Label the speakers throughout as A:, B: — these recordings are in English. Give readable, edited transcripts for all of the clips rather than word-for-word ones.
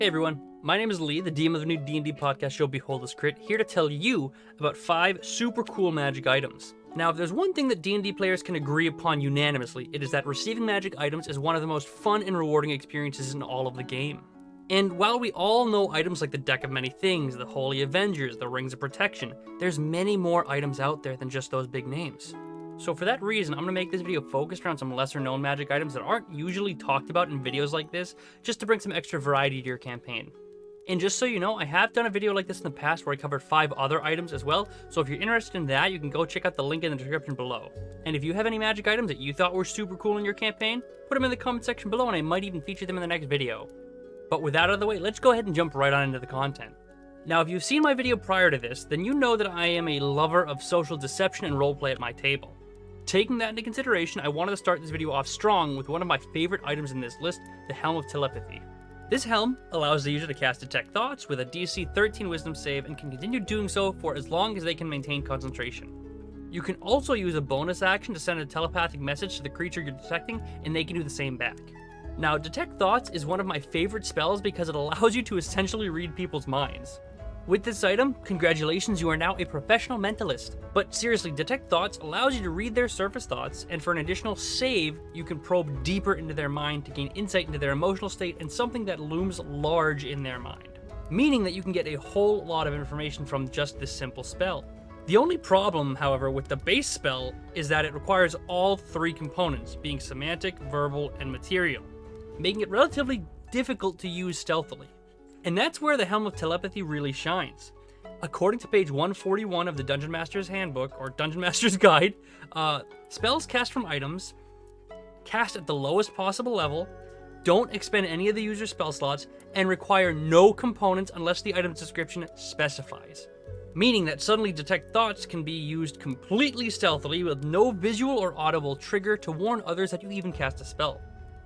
A: Hey everyone, my name is Lee, the DM of the new D&D podcast show Behold This Crit, here to tell you about 5 super cool magic items. Now, if there's one thing that D&D players can agree upon unanimously, it is that receiving magic items is one of the most fun and rewarding experiences in all of the game. And while we all know items like the Deck of Many Things, the Holy Avengers, the Rings of Protection, there's many more items out there than just those big names. So for that reason, I'm going to make this video focused around some lesser known magic items that aren't usually talked about in videos like this, just to bring some extra variety to your campaign. And just so you know, I have done a video like this in the past where I covered 5 other items as well, so if you're interested in that, you can go check out the link in the description below. And if you have any magic items that you thought were super cool in your campaign, put them in the comment section below and I might even feature them in the next video. But with that out of the way, let's go ahead and jump right on into the content. Now, if you've seen my video prior to this, then you know that I am a lover of social deception and roleplay at my table. Taking that into consideration, I wanted to start this video off strong with one of my favorite items in this list, the Helm of Telepathy. This helm allows the user to cast Detect Thoughts with a DC 13 Wisdom save and can continue doing so for as long as they can maintain concentration. You can also use a bonus action to send a telepathic message to the creature you're detecting, and they can do the same back. Now, Detect Thoughts is one of my favorite spells because it allows you to essentially read people's minds. With this item, congratulations, you are now a professional mentalist. But seriously, Detect Thoughts allows you to read their surface thoughts, and for an additional save, you can probe deeper into their mind to gain insight into their emotional state and something that looms large in their mind. Meaning that you can get a whole lot of information from just this simple spell. The only problem, however, with the base spell is that it requires all 3 components, being semantic, verbal, and material, making it relatively difficult to use stealthily. And that's where the Helm of Telepathy really shines. According to page 141 of the Dungeon Master's Handbook, or Dungeon Master's Guide, spells cast from items, cast at the lowest possible level, don't expend any of the user's spell slots, and require no components unless the item's description specifies. Meaning that suddenly Detect Thoughts can be used completely stealthily with no visual or audible trigger to warn others that you even cast a spell.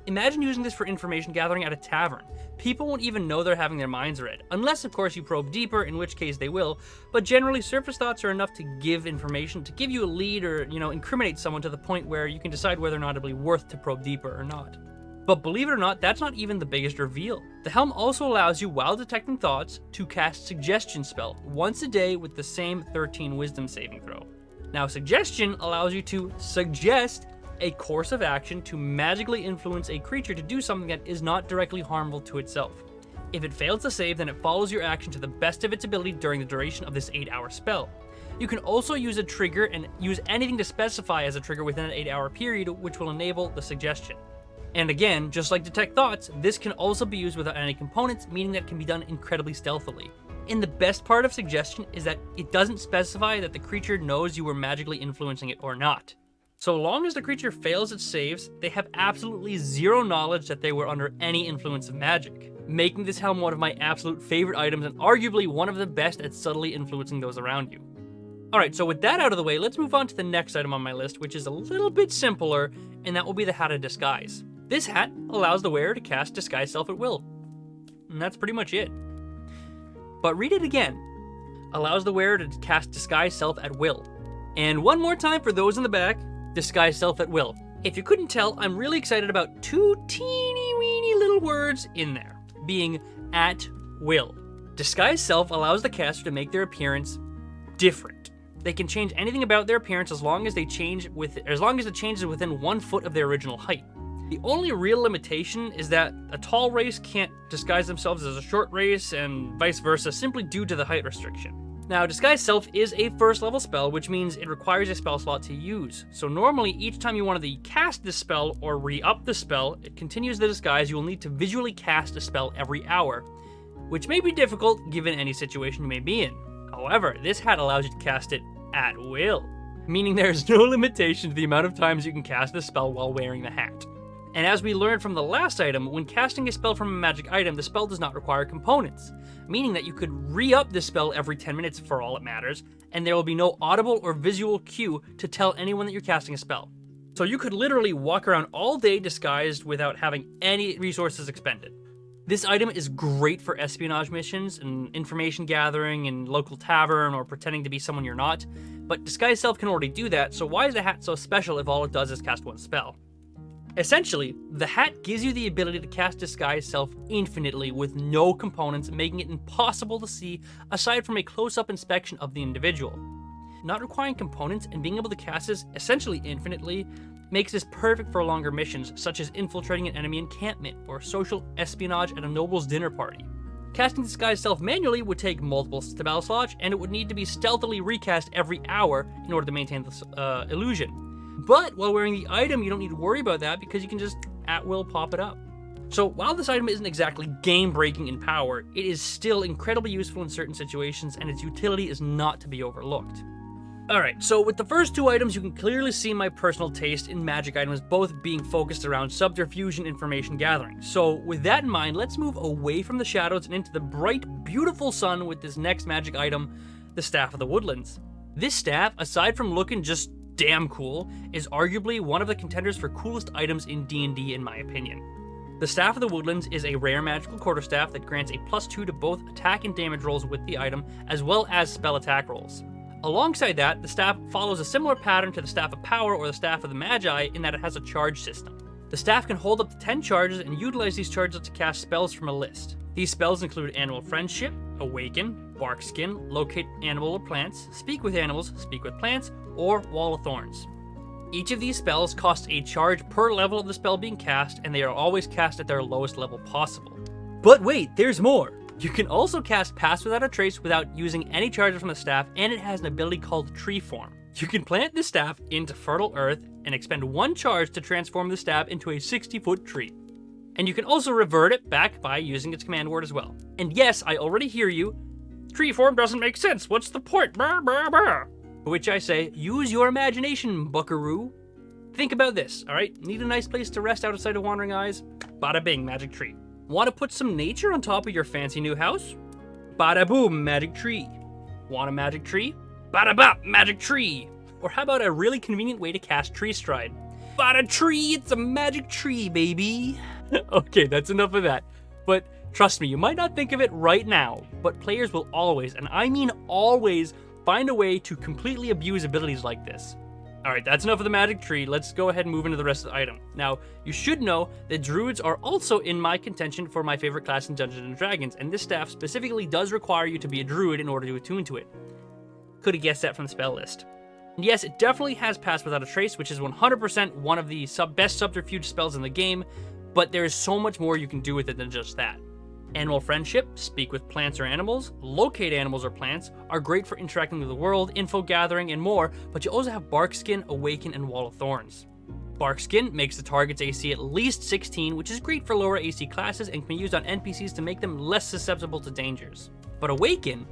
A: Imagine using this for information gathering at a tavern. People won't even know they're having their minds read, unless of course you probe deeper, in which case they will, but generally surface thoughts are enough to give information, to give you a lead or, incriminate someone to the point where you can decide whether or not it'll be worth to probe deeper or not. But believe it or not, that's not even the biggest reveal. The Helm also allows you, while detecting thoughts, to cast Suggestion spell once a day with the same 13 Wisdom saving throw. Now, Suggestion allows you to suggest a course of action to magically influence a creature to do something that is not directly harmful to itself. If it fails to save, then it follows your action to the best of its ability during the duration of this 8-hour spell. You can also use a trigger and use anything to specify as a trigger within an 8-hour period, which will enable the suggestion. And again, just like Detect Thoughts, this can also be used without any components, meaning that it can be done incredibly stealthily. And the best part of Suggestion is that it doesn't specify that the creature knows you were magically influencing it or not. So long as the creature fails its saves, they have absolutely zero knowledge that they were under any influence of magic, making this helm one of my absolute favorite items and arguably one of the best at subtly influencing those around you. Alright, so with that out of the way, let's move on to the next item on my list, which is a little bit simpler, and that will be the Hat of Disguise. This hat allows the wearer to cast Disguise Self at will. And that's pretty much it. But read it again. Allows the wearer to cast Disguise Self at will. And one more time for those in the back, Disguise Self at will. If you couldn't tell, I'm really excited about 2 teeny-weeny little words in there, being at will. Disguise Self allows the caster to make their appearance different. They can change anything about their appearance as long as the change is within 1 foot of their original height. The only real limitation is that a tall race can't disguise themselves as a short race and vice versa, simply due to the height restriction. Now, Disguise Self is a first level spell, which means it requires a spell slot to use. So normally, each time you want to cast this spell or re-up the spell, it continues the disguise, you will need to visually cast a spell every hour, which may be difficult given any situation you may be in. However, this hat allows you to cast it at will, meaning there is no limitation to the amount of times you can cast this spell while wearing the hat. And as we learned from the last item, when casting a spell from a magic item, the spell does not require components, meaning that you could re-up this spell every 10 minutes for all it matters, and there will be no audible or visual cue to tell anyone that you're casting a spell. So you could literally walk around all day disguised without having any resources expended. This item is great for espionage missions and information gathering in local tavern or pretending to be someone you're not, but Disguise Self can already do that, so why is the hat so special if all it does is cast one spell? Essentially, the hat gives you the ability to cast Disguise Self infinitely with no components, making it impossible to see aside from a close-up inspection of the individual. Not requiring components and being able to cast this essentially infinitely makes this perfect for longer missions, such as infiltrating an enemy encampment or social espionage at a noble's dinner party. Casting Disguise Self manually would take multiple spell slots, and it would need to be stealthily recast every hour in order to maintain this illusion. But while wearing the item, you don't need to worry about that because you can just at will pop it up. So while this item isn't exactly game-breaking in power, it is still incredibly useful in certain situations, and its utility is not to be overlooked. Alright, so with the first two items, you can clearly see my personal taste in magic items both being focused around subterfuge and information gathering. So with that in mind, let's move away from the shadows and into the bright, beautiful sun with this next magic item, the Staff of the Woodlands. This staff, aside from looking just damn cool, is arguably one of the contenders for coolest items in D&D in my opinion. The Staff of the Woodlands is a rare magical quarterstaff that grants a +2 to both attack and damage rolls with the item, as well as spell attack rolls. Alongside that, the staff follows a similar pattern to the Staff of Power or the Staff of the Magi in that it has a charge system. The staff can hold up to 10 charges and utilize these charges to cast spells from a list. These spells include Animal Friendship, Awaken, Bark Skin, Locate Animal or Plants, Speak with Animals, Speak with Plants, or Wall of Thorns. Each of these spells costs a charge per level of the spell being cast, and they are always cast at their lowest level possible. But wait, there's more! You can also cast Pass Without a Trace without using any charges from the staff, and it has an ability called Tree Form. You can plant this staff into fertile earth and expend 1 charge to transform the staff into a 60-foot tree. And you can also revert it back by using its command word as well. And yes, I already hear you. Tree form doesn't make sense. What's the point? Brr, brr, brr. To which I say, use your imagination, buckaroo. Think about this, alright? Need a nice place to rest outside of wandering eyes? Bada bing, magic tree. Want to put some nature on top of your fancy new house? Bada boom, magic tree. Want a magic tree? Bada bop, magic tree. Or how about a really convenient way to cast Tree Stride? Bada tree, it's a magic tree, baby. Okay, that's enough of that. But trust me, you might not think of it right now, but players will always, and I mean always, find a way to completely abuse abilities like this. Alright, that's enough of the magic tree. Let's go ahead and move into the rest of the item. Now, you should know that druids are also in my contention for my favorite class in Dungeons & Dragons, and this staff specifically does require you to be a druid in order to attune to it. Could have guessed that from the spell list. And yes, it definitely has Pass Without a Trace, which is 100% one of the best subterfuge spells in the game, but there is so much more you can do with it than just that. Animal Friendship, Speak with Plants or Animals, Locate Animals or Plants are great for interacting with the world, info gathering, and more, but you also have Bark Skin, Awaken, and Wall of Thorns. Bark Skin makes the target's AC at least 16, which is great for lower AC classes and can be used on NPCs to make them less susceptible to dangers. But Awaken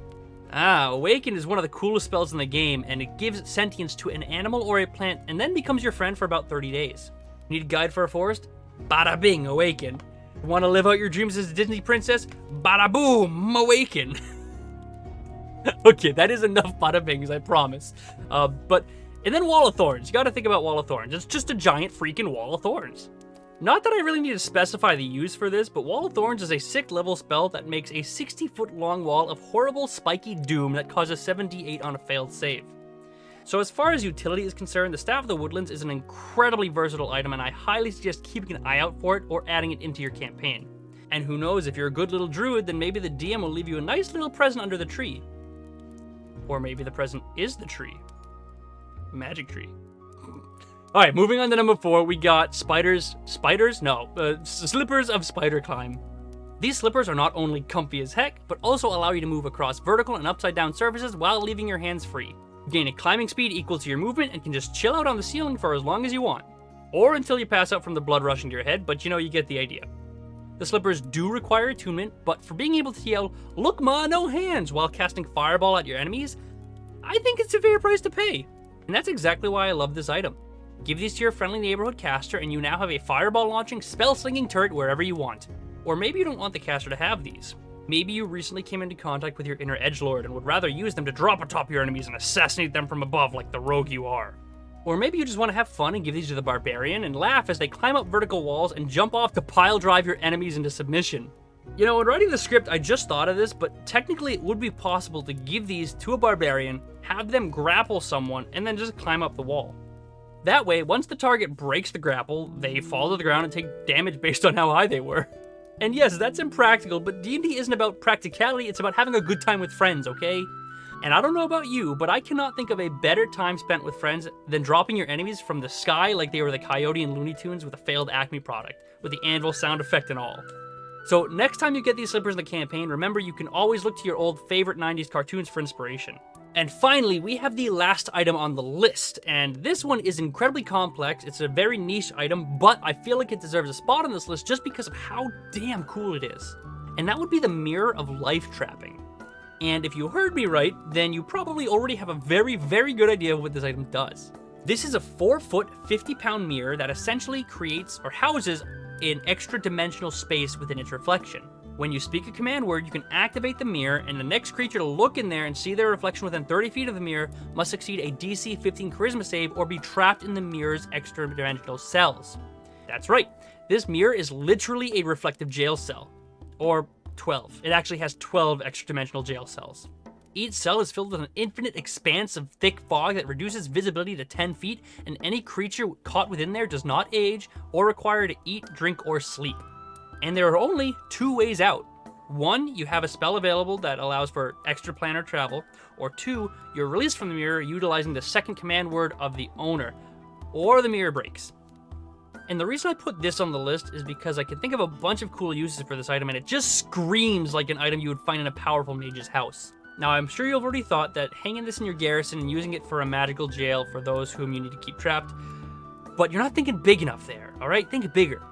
A: is one of the coolest spells in the game, and it gives sentience to an animal or a plant and then becomes your friend for about 30 days. Need a guide for a forest? Bada bing, Awaken. Want to live out your dreams as a Disney princess? Bada boom, Awaken. Okay, that is enough bada bings, I promise. And then Wall of Thorns. You gotta think about Wall of Thorns. It's just a giant freaking Wall of Thorns. Not that I really need to specify the use for this, but Wall of Thorns is a 6th level spell that makes a 60-foot long wall of horrible spiky doom that causes 7d8 on a failed save. So as far as utility is concerned, the Staff of the Woodlands is an incredibly versatile item, and I highly suggest keeping an eye out for it or adding it into your campaign. And who knows, if you're a good little druid, then maybe the DM will leave you a nice little present under the tree. Or maybe the present is the tree. Magic tree. Alright, moving on to number 4, we got slippers of spider climb. These slippers are not only comfy as heck, but also allow you to move across vertical and upside down surfaces while leaving your hands free. You gain a climbing speed equal to your movement and can just chill out on the ceiling for as long as you want. Or until you pass out from the blood rushing to your head, but you get the idea. The slippers do require attunement, but for being able to yell, "Look ma, no hands," while casting fireball at your enemies, I think it's a fair price to pay. And that's exactly why I love this item. Give these to your friendly neighborhood caster and you now have a fireball launching, spell slinging turret wherever you want. Or maybe you don't want the caster to have these. Maybe you recently came into contact with your inner edgelord and would rather use them to drop atop your enemies and assassinate them from above like the rogue you are. Or maybe you just want to have fun and give these to the barbarian and laugh as they climb up vertical walls and jump off to pile drive your enemies into submission. In writing the script, I just thought of this, but technically it would be possible to give these to a barbarian, have them grapple someone, and then just climb up the wall. That way, once the target breaks the grapple, they fall to the ground and take damage based on how high they were. And yes, that's impractical, but D&D isn't about practicality, it's about having a good time with friends, okay? And I don't know about you, but I cannot think of a better time spent with friends than dropping your enemies from the sky like they were the Coyote and Looney Tunes with a failed Acme product, with the anvil sound effect and all. So next time you get these slippers in the campaign, remember you can always look to your old favorite 90s cartoons for inspiration. And finally, we have the last item on the list, and this one is incredibly complex. It's a very niche item, but I feel like it deserves a spot on this list just because of how damn cool it is. And that would be the Mirror of Life Trapping. And if you heard me right, then you probably already have a very, very good idea of what this item does. This is a 4-foot, 50-pound mirror that essentially creates or houses an extra-dimensional space within its reflection. When you speak a command word, you can activate the mirror, and the next creature to look in there and see their reflection within 30 feet of the mirror must succeed a DC 15 Charisma save or be trapped in the mirror's extra-dimensional cells. That's right, this mirror is literally a reflective jail cell. Or 12. It actually has 12 extra-dimensional jail cells. Each cell is filled with an infinite expanse of thick fog that reduces visibility to 10 feet, and any creature caught within there does not age or require to eat, drink, or sleep. And there are only 2 ways out. 1, you have a spell available that allows for extraplanar travel, or 2, you're released from the mirror utilizing the second command word of the owner, or the mirror breaks. And the reason I put this on the list is because I can think of a bunch of cool uses for this item, and it just screams like an item you would find in a powerful mage's house. Now, I'm sure you've already thought that hanging this in your garrison and using it for a magical jail for those whom you need to keep trapped, but you're not thinking big enough there, alright? Think bigger.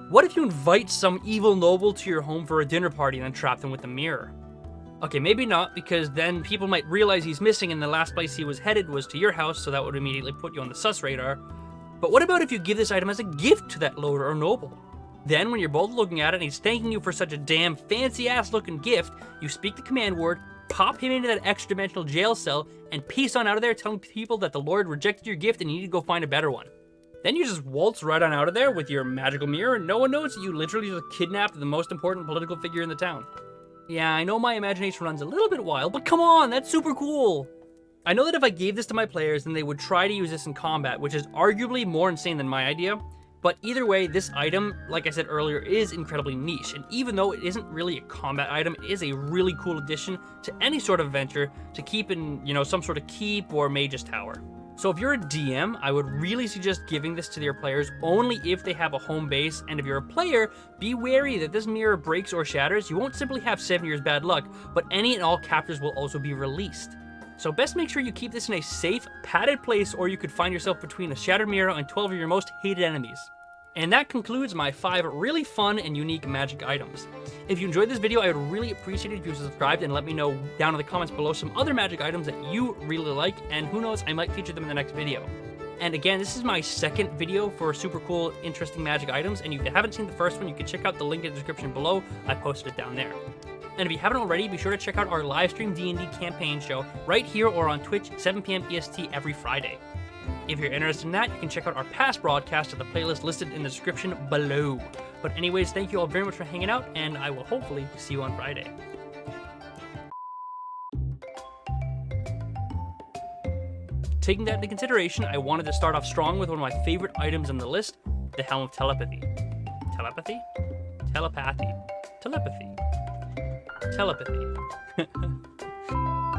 A: What if you invite some evil noble to your home for a dinner party and then trap them with the mirror? Okay, maybe not, because then people might realize he's missing and the last place he was headed was to your house, so that would immediately put you on the sus radar. But what about if you give this item as a gift to that lord or noble? Then, when you're both looking at it and he's thanking you for such a damn fancy-ass looking gift, you speak the command word, pop him into that extra-dimensional jail cell, and peace on out of there telling people that the lord rejected your gift and you need to go find a better one. Then you just waltz right on out of there with your magical mirror, and no one knows that you literally just kidnapped the most important political figure in the town. Yeah, I know my imagination runs a little bit wild, but come on, that's super cool! I know that if I gave this to my players, then they would try to use this in combat, which is arguably more insane than my idea, but either way, this item, like I said earlier, is incredibly niche, and even though it isn't really a combat item, it is a really cool addition to any sort of adventure to keep in, some sort of keep or mage's tower. So if you're a DM, I would really suggest giving this to your players only if they have a home base, and if you're a player, be wary that this mirror breaks or shatters. You won't simply have 7 years bad luck, but any and all captors will also be released. So best make sure you keep this in a safe, padded place, or you could find yourself between a shattered mirror and 12 of your most hated enemies. And that concludes my 5 really fun and unique magic items. If you enjoyed this video, I would really appreciate it if you subscribed and let me know down in the comments below some other magic items that you really like, and who knows, I might feature them in the next video. And again, this is my second video for super cool, interesting magic items, and if you haven't seen the first one, you can check out the link in the description below. I posted it down there. And if you haven't already, be sure to check out our Livestream D&D campaign show right here or on Twitch, 7 p.m. EST every Friday. If you're interested in that, you can check out our past broadcast at the playlist listed in the description below. But anyways, thank you all very much for hanging out, and I will hopefully see you on Friday. Taking that into consideration, I wanted to start off strong with one of my favorite items on the list, the Helm of Telepathy. Telepathy? Telepathy. Telepathy. Telepathy.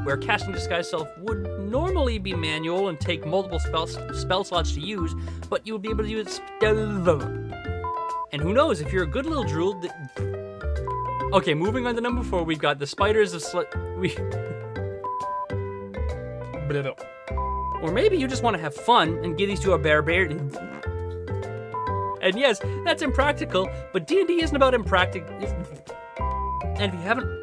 A: Where casting Disguise Self would normally be manual and take multiple spell slots to use, but you would be able to use and who knows, if you're a good little drool... Okay, moving on to number 4, we've got the Spiders of Or maybe you just want to have fun and give these to a barbarian. And yes, that's impractical, but D&D isn't about impractical. And if you haven't...